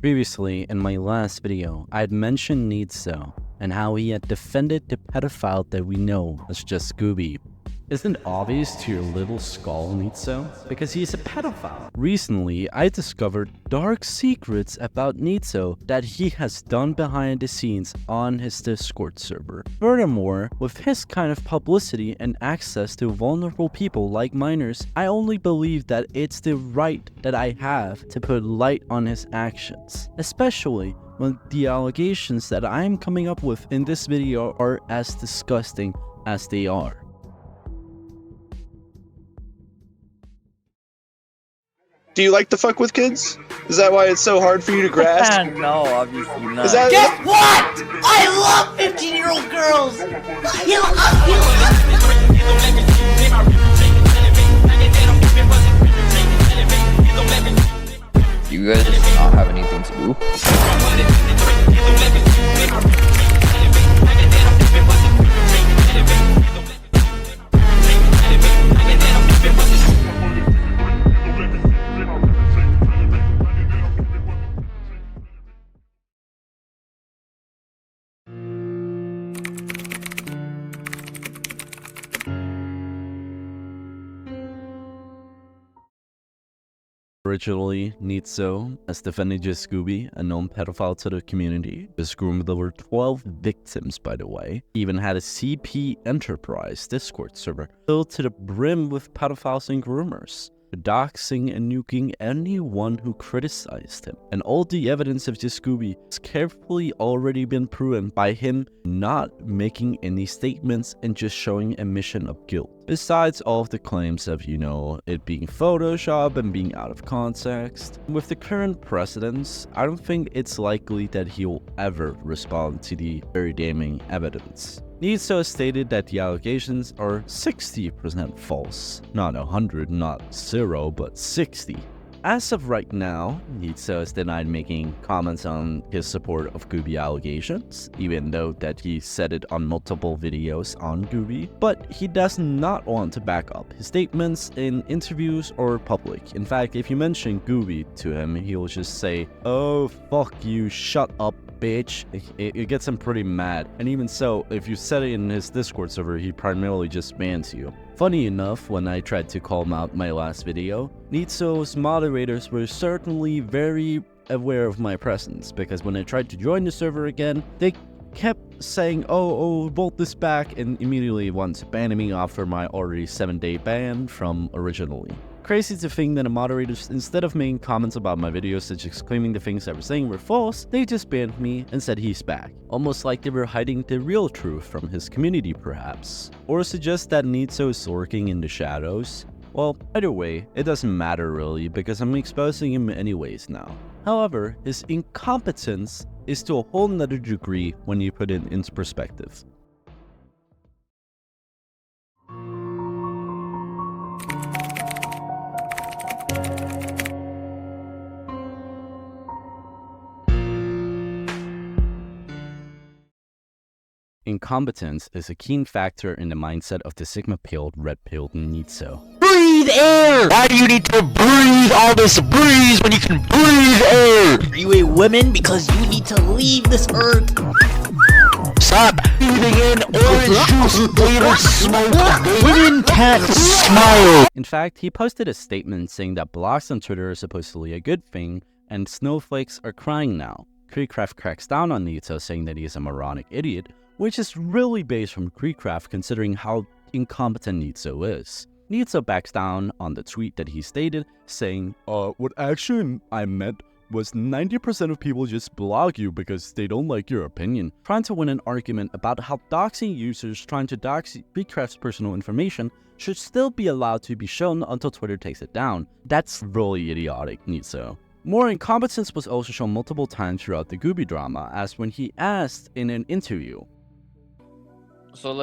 Previously, in my last video, I had mentioned Neatzo and how he had defended the pedophile that we know as JustGooby. Isn't it obvious to your little skull, Neatzo? Because he is a pedophile. Recently, I discovered dark secrets about Neatzo that he has done behind the scenes on his Discord server. Furthermore, with his kind of publicity and access to vulnerable people like minors, I only believe that it's the right that I have to put light on his actions, especially when the allegations that I'm coming up with in this video are as disgusting as they are. Do you like to fuck with kids? Is that why it's so hard for you to grasp? No, obviously not. Is that Guess what? I love 15-year-old girls! You guys not have anything to do? Originally, Neatzo, as defended JustGooby, a known pedophile to the community, has groomed over 12 victims, by the way. He even had a CP Enterprise Discord server filled to the brim with pedophiles and groomers, doxing and nuking anyone who criticized him. And all the evidence of JustGooby has carefully already been proven by him not making any statements and just showing admission of guilt. Besides all of the claims of, it being Photoshop and being out of context. With the current precedents, I don't think it's likely that he'll ever respond to the very damning evidence. Neatzo stated that the allegations are 60% false. Not 100, not 0, but 60. As of right now, Neatzo has denied making comments on his support of Gooby allegations, even though that he said it on multiple videos on Gooby. But he does not want to back up his statements in interviews or public. In fact, if you mention Gooby to him, he'll just say, "Oh, fuck you, shut up, bitch." It gets him pretty mad. And even so, if you said it in his Discord server, he primarily just bans you. Funny enough, when I tried to call him out my last video, Neatzo's moderators were certainly very aware of my presence, because when I tried to join the server again, they kept saying, oh, Volt this back, and immediately once banning me after my already 7-day ban from originally. Crazy to think that the moderators, instead of making comments about my videos such as claiming the things I was saying were false, they just banned me and said he's back. Almost like they were hiding the real truth from his community perhaps. Or suggest that Neatzo is lurking in the shadows. Well, either way, it doesn't matter really, because I'm exposing him anyways now. However, his incompetence is to a whole nother degree when you put it into perspective. Incompetence is a keen factor in the mindset of the Sigma-pilled, red-pilled Neatzo. Breathe air! Why do you need to breathe all this breeze when you can breathe air? Are you a woman? Because you need to leave this earth. Stop breathing in orange juice flavored smoke. Women can't smile. In fact, he posted a statement saying that blocks on Twitter are supposedly a good thing, and snowflakes are crying now. Creecraft cracks down on Neatzo, saying that he is a moronic idiot, which is really based from Creecraft considering how incompetent Neatzo is. Neatzo backs down on the tweet that he stated, saying, what actually I meant was 90% of people just block you because they don't like your opinion. Trying to win an argument about how doxing users trying to dox Creecraft's personal information should still be allowed to be shown until Twitter takes it down. That's really idiotic, Neatzo. More incompetence was also shown multiple times throughout the Gooby drama, as when he asked in an interview. So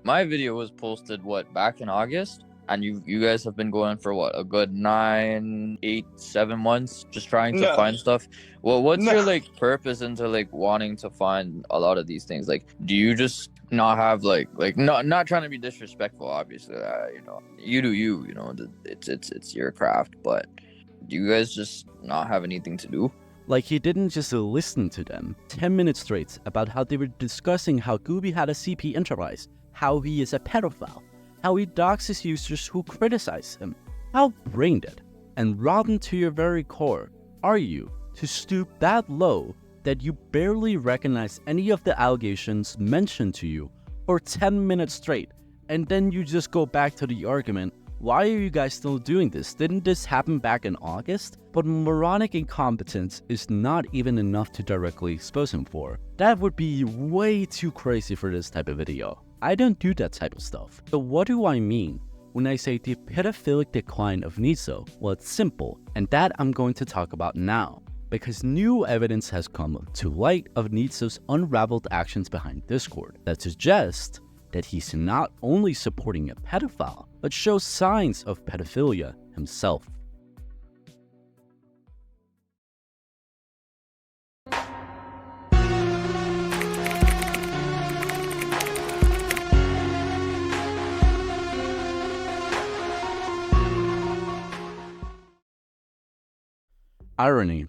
my video was posted back in August, and you guys have been going for a good 9, 8, 7 months just trying to find stuff. Well, what's your purpose into wanting to find a lot of these things? Do you just not have not trying to be disrespectful, obviously, you do you, it's your craft, but do you guys just not have anything to do? Like he didn't just listen to them 10 minutes straight about how they were discussing how Gooby had a CP enterprise, how he is a pedophile, how he doxes users who criticize him. How brain dead and rotten to your very core are you to stoop that low that you barely recognize any of the allegations mentioned to you for 10 minutes straight, and then you just go back to the argument, why are you guys still doing this? Didn't this happen back in August? But moronic incompetence is not even enough to directly expose him for. That would be way too crazy for this type of video. I don't do that type of stuff. So what do I mean when I say the pedophilic decline of Neatzo? Well, it's simple, and that I'm going to talk about now, because new evidence has come to light of Neatzo's unraveled actions behind Discord that suggest that he's not only supporting a pedophile, but shows signs of pedophilia himself. Irony.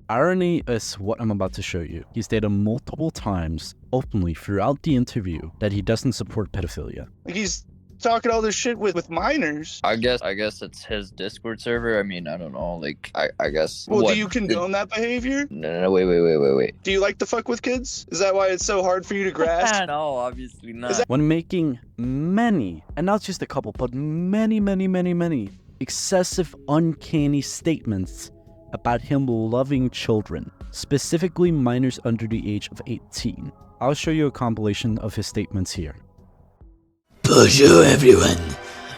Irony is what I'm about to show you. He stated multiple times, openly throughout the interview, that he doesn't support pedophilia. Like he's talking all this shit with minors. I guess it's his Discord server. I mean, I don't know. Like, I guess. Well, do you condone that behavior? No, wait. Do you like to fuck with kids? Is that why it's so hard for you to grasp? No, obviously not. When making many, and not just a couple, but many excessive, uncanny statements about him loving children, specifically minors under the age of 18. I'll show you a compilation of his statements here. Bonjour everyone,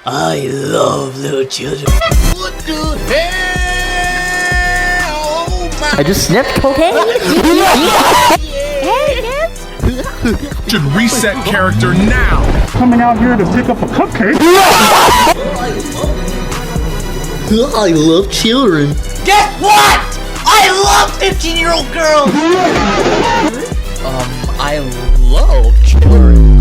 I love little children. What the hell? Oh my... I just sniffed cocaine? Should reset character now. Coming out here to pick up a cupcake. I love children. Guess what? I love 15-year-old girls. I love children.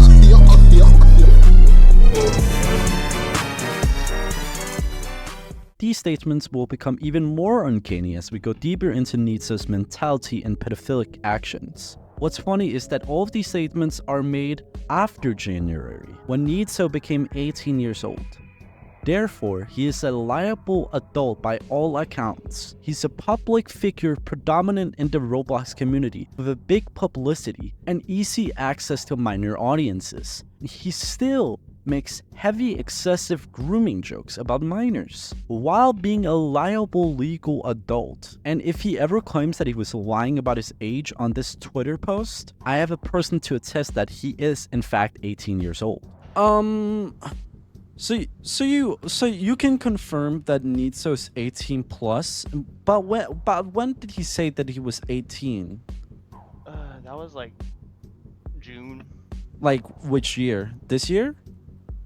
These statements will become even more uncanny as we go deeper into Neatzo's mentality and pedophilic actions. What's funny is that all of these statements are made after January, when Neatzo became 18 years old. Therefore, he is a liable adult by all accounts. He's a public figure predominant in the Roblox community with a big publicity and easy access to minor audiences. He still makes heavy excessive grooming jokes about minors while being a liable legal adult. And if he ever claims that he was lying about his age on this Twitter post, I have a person to attest that he is in fact 18 years old. So you can confirm that Neatzo is 18 plus, but when did he say that he was 18? That was like June. Like which year? This year?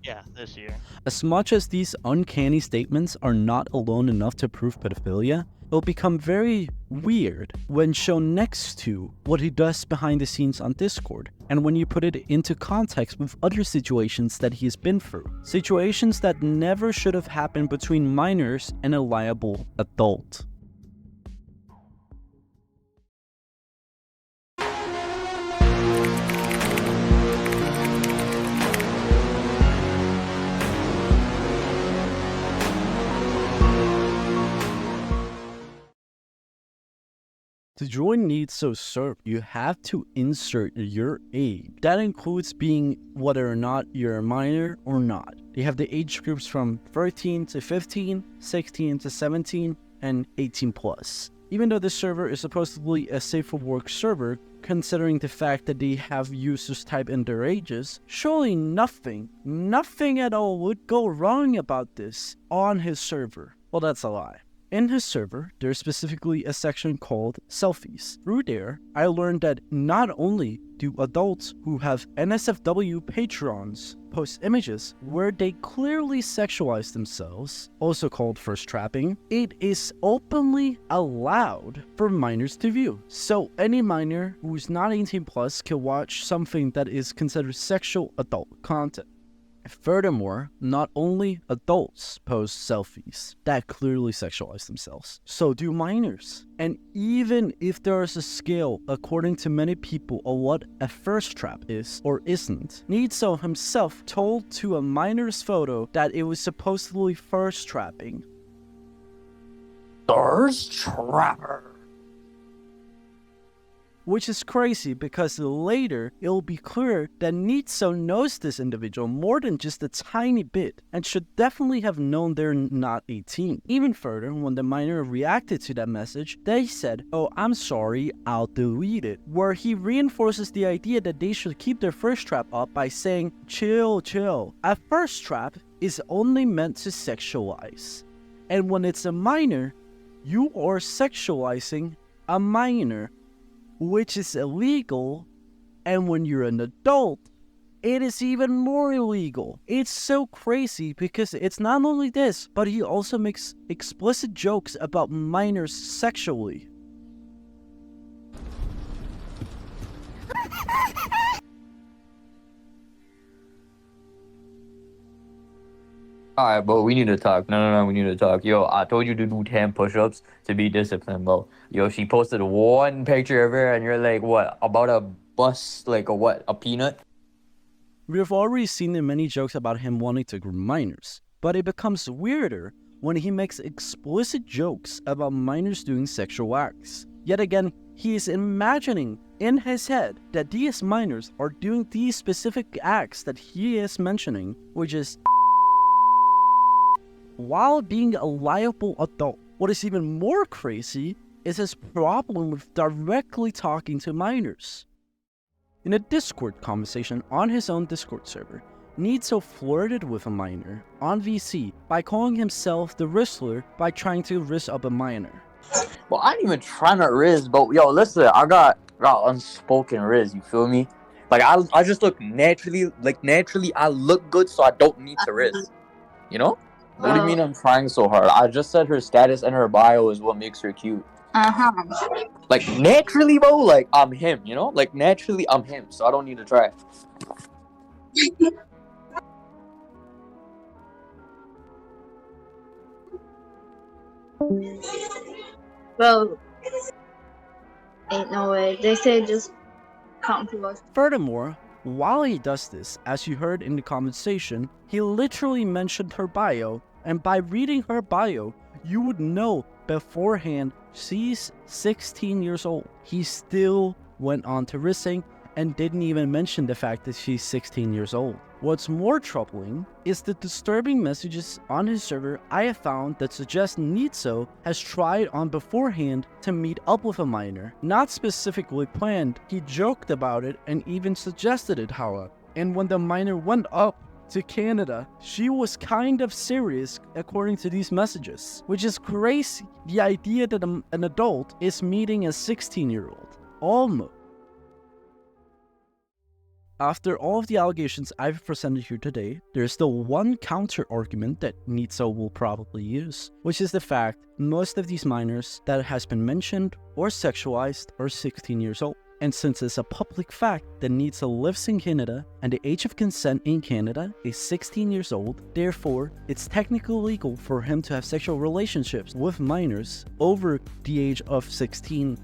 Yeah, this year. As much as these uncanny statements are not alone enough to prove pedophilia, it'll become very weird when shown next to what he does behind the scenes on Discord, and when you put it into context with other situations that he's been through. Situations that never should have happened between minors and a liable adult. To join Neatzo's server, you have to insert your age. That includes being whether or not you're a minor or not. They have the age groups from 13 to 15, 16 to 17, and 18 plus. Even though this server is supposedly a safe for work server, considering the fact that they have users type in their ages, surely nothing at all would go wrong about this on his server. Well, that's a lie. In his server, there's specifically a section called Selfies. Through there, I learned that not only do adults who have NSFW patrons post images where they clearly sexualize themselves, also called first trapping, it is openly allowed for minors to view. So any minor who is not 18 plus can watch something that is considered sexual adult content. Furthermore, not only adults post selfies that clearly sexualize themselves, so do minors. And even if there is a scale according to many people of what a thirst trap is or isn't, Neatzo himself told to a minor's photo that it was supposedly thirst trapping. Thirst trapper. Which is crazy because later it'll be clear that Neatzo knows this individual more than just a tiny bit and should definitely have known they're not 18. Even further, when the minor reacted to that message, they said, "Oh, I'm sorry, I'll delete it," where he reinforces the idea that they should keep their thirst trap up by saying, "Chill, chill. A thirst trap is only meant to sexualize. And when it's a minor, you are sexualizing a minor, which is illegal, and when you're an adult, it is even more illegal." It's so crazy because it's not only this, but he also makes explicit jokes about minors sexually. Alright, bro, we need to talk. No, we need to talk. Yo, I told you to do 10 push-ups to be disciplined, bro. Yo, she posted one picture of her, and you're like, what, about a bus, like a what, a peanut? We have already seen in many jokes about him wanting to groom minors, but it becomes weirder when he makes explicit jokes about minors doing sexual acts. Yet again, he is imagining in his head that these minors are doing these specific acts that he is mentioning, which is while being a liable adult. What is even more crazy is his problem with directly talking to minors. In a Discord conversation on his own Discord server, Neatzo flirted with a minor on VC by calling himself the Rizzler by trying to rizz up a minor. Well, I ain't even trying to rizz, but yo, listen, I got unspoken rizz, you feel me? Like, I just look naturally I look good, so I don't need to rizz. You know? What do you mean I'm trying so hard? I just said her status and her bio is what makes her cute. Like, naturally, bro, like, I'm him, you know? Like, naturally, I'm him, so I don't need to try. Well, ain't no way. They say just come to us. Furthermore, while he does this, as you heard in the conversation, he literally mentioned her bio, and by reading her bio, you would know beforehand she's 16 years old. He still went on to rizzing and didn't even mention the fact that she's 16 years old. What's more troubling is the disturbing messages on his server I have found that suggest Neatzo has tried on beforehand to meet up with a minor. Not specifically planned, he joked about it and even suggested it, however. And when the minor went up to Canada, she was kind of serious according to these messages, which is crazy. The idea that an adult is meeting a 16-year-old. Almost. After all of the allegations I've presented here today, there is still one counter-argument that Neatzo will probably use, which is the fact most of these minors that has been mentioned or sexualized are 16 years old. And since it's a public fact that Neatzo lives in Canada and the age of consent in Canada is 16 years old, therefore, it's technically legal for him to have sexual relationships with minors over the age of 16.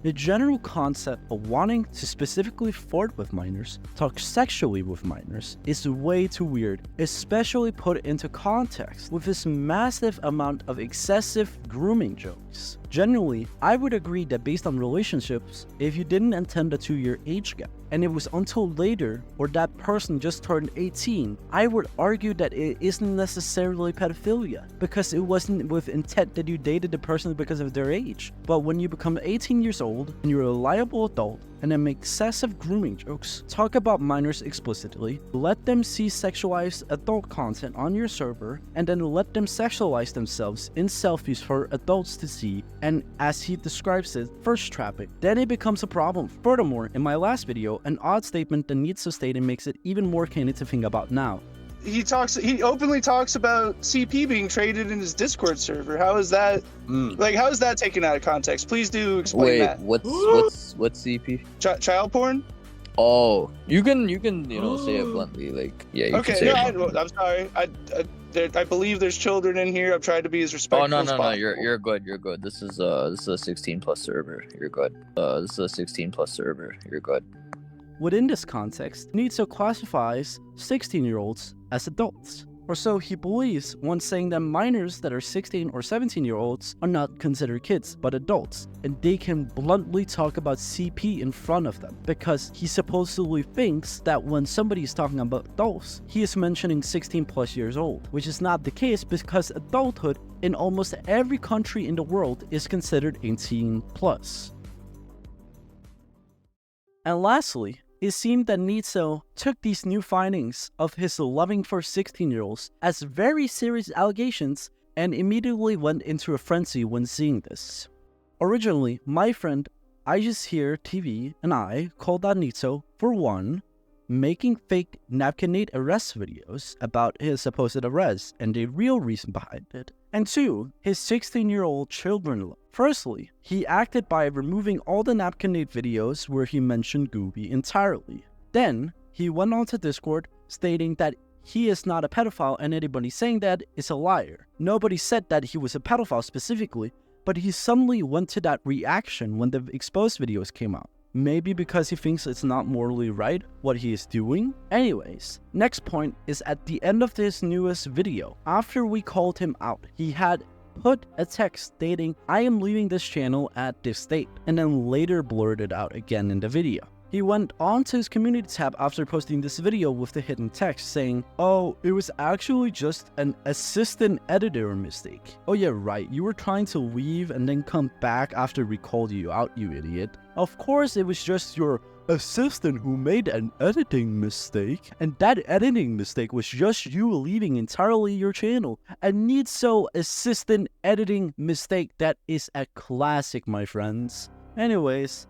The general concept of wanting to specifically flirt with minors, talk sexually with minors, is way too weird, especially put into context with this massive amount of excessive grooming jokes. Generally, I would agree that based on relationships, if you didn't intend a 2-year age gap, and it was until later, or that person just turned 18, I would argue that it isn't necessarily pedophilia, because it wasn't with intent that you dated the person because of their age. But when you become 18 years old, and you're a liable adult, and then make excessive grooming jokes, talk about minors explicitly, let them see sexualized adult content on your server, and then let them sexualize themselves in selfies for adults to see, and as he describes it, first trapping, then it becomes a problem. Furthermore, in my last video, an odd statement that Neatzo stated makes it even more canny to think about now. He openly talks about CP being traded in his Discord server. How is that how is that taken out of context? Please do explain that. What's CP? Child porn? Oh, you can say it bluntly, like yeah. You can Okay, say no, it bluntly. I'm sorry. I believe there's children in here. I've tried to be as respectful Oh no as no no, possible. you're good. You're good. This is a 16+ server. You're good. This is a 16+ server. You're good. Within this context, Neatzo classifies 16-year-olds as adults. Or so he believes when saying that minors that are 16 or 17-year-olds are not considered kids, but adults, and they can bluntly talk about CP in front of them, because he supposedly thinks that when somebody is talking about adults, he is mentioning 16+ years old, which is not the case because adulthood in almost every country in the world is considered 18+. And lastly, it seemed that Neatzo took these new findings of his loving for 16-year-olds as very serious allegations and immediately went into a frenzy when seeing this. Originally, my friend I Just Hear TV and I called out Neatzo for 1, making fake napkinnate arrest videos about his supposed arrest and the real reason behind it, and 2, his 16-year-old children. Firstly, he acted by removing all the napkinnate videos where he mentioned Gooby entirely. Then, he went on to Discord stating that he is not a pedophile and anybody saying that is a liar. Nobody said that he was a pedophile specifically, but he suddenly went to that reaction when the exposed videos came out. Maybe because he thinks it's not morally right what he is doing? Anyways, next point is at the end of this newest video. After we called him out, he had put a text stating, "I am leaving this channel at this date," and then later blurted out again in the video. He went on to his community tab after posting this video with the hidden text saying, "Oh, it was actually just an assistant editor mistake." Oh yeah, right, you were trying to leave and then come back after we called you out, you idiot. Of course it was just your assistant who made an editing mistake, and that editing mistake was just you leaving entirely your channel. A Neatzo assistant editing mistake, that is a classic, my friends. Anyways,